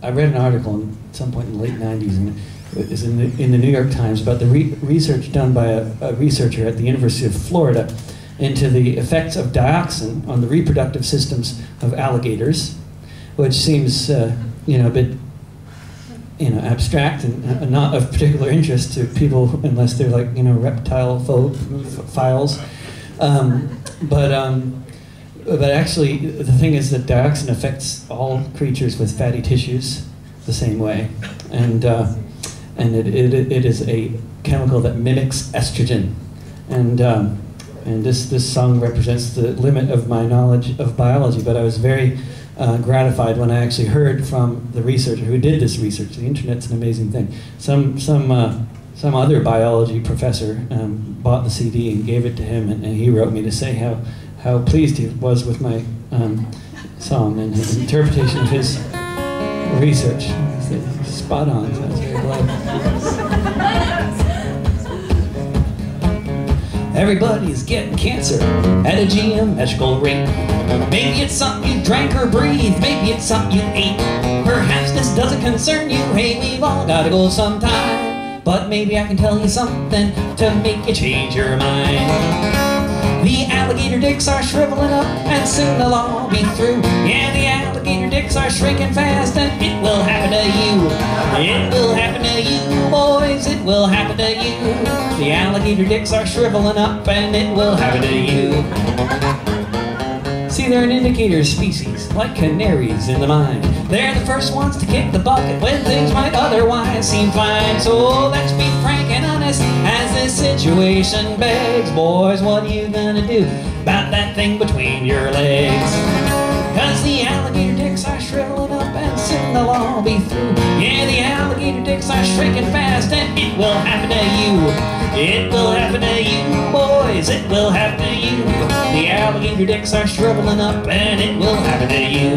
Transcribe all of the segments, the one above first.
I read an article at some point in the late 90s, and it was in the New York Times, about the research done by a researcher at the University of Florida into the effects of dioxin on the reproductive systems of alligators, which seems a bit abstract and not of particular interest to people unless they're like reptile philes. But actually, the thing is that dioxin affects all creatures with fatty tissues the same way, and it is a chemical that mimics estrogen, and this song represents the limit of my knowledge of biology. But I was very gratified when I actually heard from the researcher who did this research. The internet's an amazing thing. Some other biology professor bought the CD and gave it to him, and he wrote me to say how pleased he was with my song and his interpretation of his research. Spot on, so I was very glad. Everybody's getting cancer at a geometrical rate. Maybe it's something you drank or breathed, maybe it's something you ate. Perhaps this doesn't concern you, hey, we've all gotta go sometime. But maybe I can tell you something to make you change your mind. The alligator dicks are shriveling up, and soon they'll all be through. Yeah, the alligator dicks are shrinking fast, and it will happen to you. It will happen to you, boys, it will happen to you. The alligator dicks are shriveling up, and it will happen to you. See, they're an indicator species, like canaries in the mine. They're the first ones to kick the bucket when things might otherwise seem fine. So let's be frank and honest as this situation begs. Boys, what are you gonna do about that thing between your legs? Cause the alligator dicks are shriveling up, and soon they'll all be through. Yeah, the alligator dicks are shrinking fast, and it will happen to you. It will happen to you, boys, it will happen to you. The alligator dicks are shriveling up, and it will happen to you.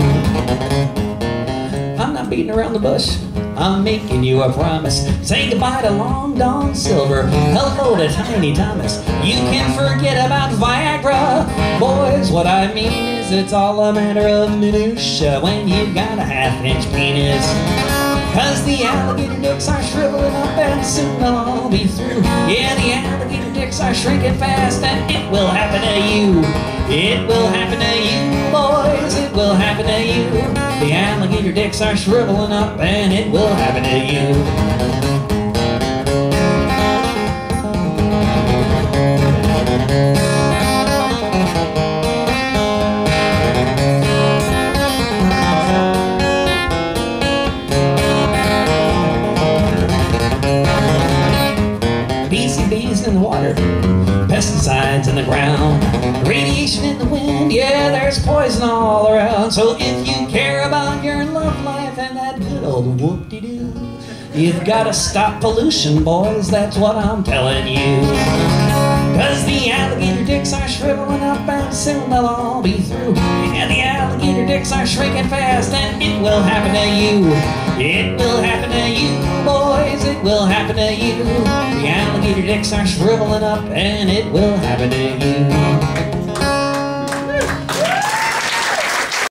I'm not beating around the bush, I'm making you a promise. Say goodbye to Long Don Silver, hello to Tiny Thomas. You can forget about Viagra. Boys, what I mean is it's all a matter of minutia when you've got a half-inch penis. Cause the alligator dicks are shriveling up, and soon they'll all be through. Yeah, the alligator dicks are shrinking fast, and it will happen to you. It will happen to you, boys, it will happen to you. The alligator dicks are shriveling up, and it will happen to you. PCBs in the water, pesticides in the ground, radiation in the wind, yeah, there's poison all around. So if you care about your love life and that good old whoop-de-doo, you've gotta stop pollution, boys, that's what I'm telling you. Cause the alligator dicks are shriveling up, and soon they'll all be through. Yeah, the alligator dicks are shrinking fast, and it will happen to you. It will happen to you, boys, it will happen to you. The alligator dicks are shriveling up, and it will happen to you.